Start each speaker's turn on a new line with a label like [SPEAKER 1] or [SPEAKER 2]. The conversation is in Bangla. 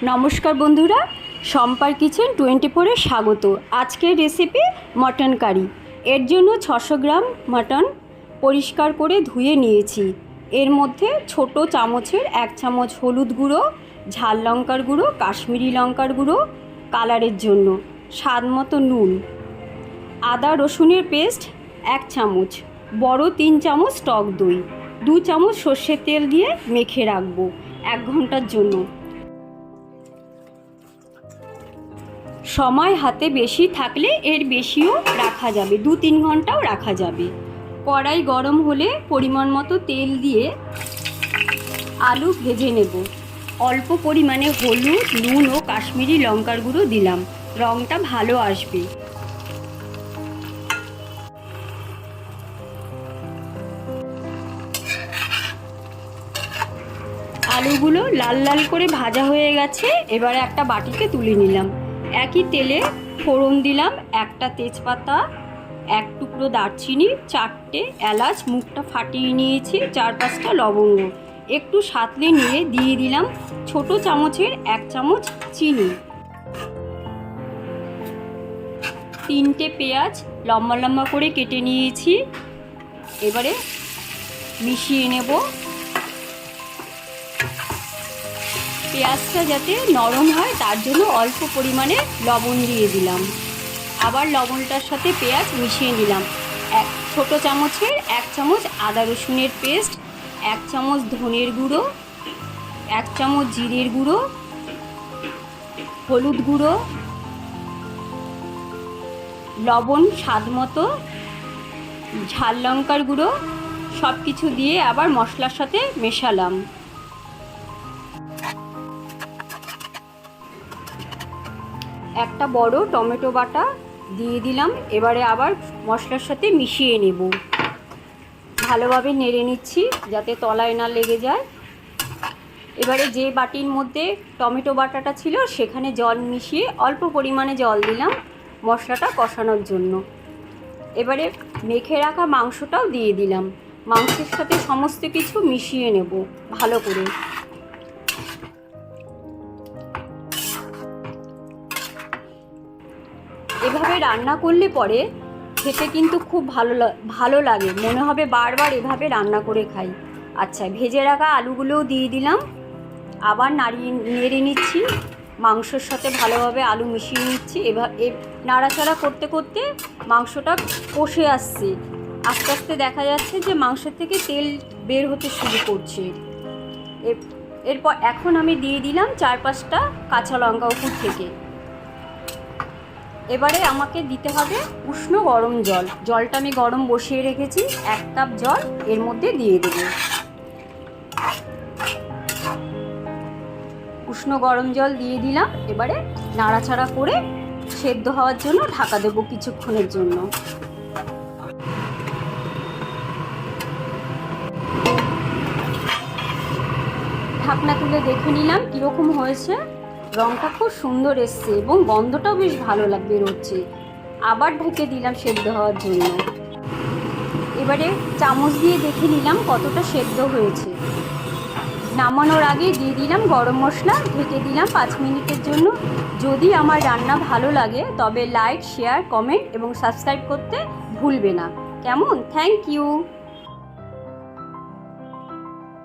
[SPEAKER 1] নমস্কার বন্ধুরা, সম্পার কিচেন 24-এ স্বাগত। আজকের রেসিপি মটন কারি। এর জন্য 600 গ্রাম মটন পরিষ্কার করে ধুয়ে নিয়েছি। এর মধ্যে ছোট চামচের 1 চামচ হলুদ গুঁড়ো, ঝাল লঙ্কার গুঁড়ো, কাশ্মীরি লঙ্কার গুঁড়ো কালারের জন্য, স্বাদ মতো নুন, আদা রসুনের পেস্ট 1 চামচ, বড় 3 চামচ টক দই, 2 চামচ সর্ষের তেল দিয়ে মেখে রাখবো 1 ঘন্টার জন্য। সময় হাতে বেশি থাকলে এর বেশিও রাখা যাবে, 2-3 ঘন্টাও রাখা যাবে। কড়াই গরম হলে পরিমাণ মতো তেল দিয়ে আলু ভেজে নেব। অল্প পরিমাণে হলুদ, নুন ও কাশ্মীরি লঙ্কার গুঁড়ো দিলাম, রঙটা ভালো আসবে। আলুগুলো লাল লাল করে ভাজা হয়ে গেছে, এবারে একটা বাটিতে তুলে নিলাম। একই তেলে ফোড়ন দিলাম 1টা তেজপাতা, 1 টুকরো দারচিনি, 4টে এলাচ মুখটা ফাটিয়ে নিয়েছি, 4-5টা লবঙ্গ, একটু সাঁতলে নিয়ে দিয়ে দিলাম ছোট চামচের 1 চামচ চিনি, 3টে পেঁয়াজ লম্বা লম্বা করে কেটে নিয়েছি, এবারে মিশিয়ে নেব। পেঁয়াজটা যাতে নরম হয় তার জন্য অল্প পরিমাণে লবণ দিয়ে দিলাম। আবার লবণটার সাথে পেঁয়াজ মিশিয়ে নিলাম। ছোট চামচের 1 চামচ আদা রসুনের পেস্ট, 1 চামচ ধনের গুঁড়ো, 1 চামচ জিরের গুঁড়ো, হলুদ গুঁড়ো, লবণ স্বাদ মতো, ঝাল লঙ্কার গুঁড়ো, সব কিছু দিয়ে আবার মশলার সাথে মেশালাম। একটা বড় টমেটো বাটা দিয়ে দিলাম, এবারে আবার মশলার সাথে মিশিয়ে নেব। ভালোভাবে নেড়ে নিচ্ছি যাতে তলায় না লেগে যায়। এবারে যে বাটির মধ্যে টমেটো বাটাটা ছিল সেখানে জল মিশিয়ে অল্প পরিমাণে জল দিলাম মশলাটা কষানোর জন্য। এবারে মেখে রাখা মাংসটাও দিয়ে দিলাম, মাংসের সাথে সমস্ত কিছু মিশিয়ে নেব ভালো করে। এভাবে রান্না করলে পরে খেতে কিন্তু খুব ভালো লাগে, মনে হবে বারবার এভাবে রান্না করে খাই। আচ্ছা, ভেজে রাখা আলুগুলোও দিয়ে দিলাম, আবার নেড়ে নিচ্ছি, মাংসের সাথে ভালোভাবে আলু মিশিয়ে নিচ্ছি। এভাবে নাড়াচাড়া করতে করতে মাংসটা কষে আসছে, আস্তে আস্তে দেখা যাচ্ছে যে মাংসের থেকে তেল বের হতে শুরু করছে। এরপর এখন আমি দিয়ে দিলাম 4-5টা কাঁচা লঙ্কা উপর থেকে। এবারে আমাকে দিতে হবে উষ্ণ গরম জল, জলটা আমি গরম বসিয়ে রেখেছি, 1 কাপ জল এর মধ্যে দিয়ে দেব। উষ্ণ গরম জল দিয়ে দিলাম, এবারে নাড়াচাড়া করে সেদ্ধ হওয়ার জন্য ঢাকা দেব কিছুক্ষণের জন্য। ঢাকনা তুলে দেখে নিলাম কীরকম হয়েছে, রঙটা খুব সুন্দর এসছে এবং গন্ধটাও বেশ ভালো বেরোচ্ছে। আবার ঢেকে দিলাম সেদ্ধ হওয়ার জন্য। এবারে চামচ দিয়ে দেখে নিলাম কতটা সেদ্ধ হয়েছে। নামানোর আগে দিয়ে দিলাম গরম মশলা, ঢেকে দিলাম 5 মিনিটের জন্য। যদি আমার রান্না ভালো লাগে তবে লাইক, শেয়ার, কমেন্ট এবং সাবস্ক্রাইব করতে ভুলবে না। কেমন? Thank you.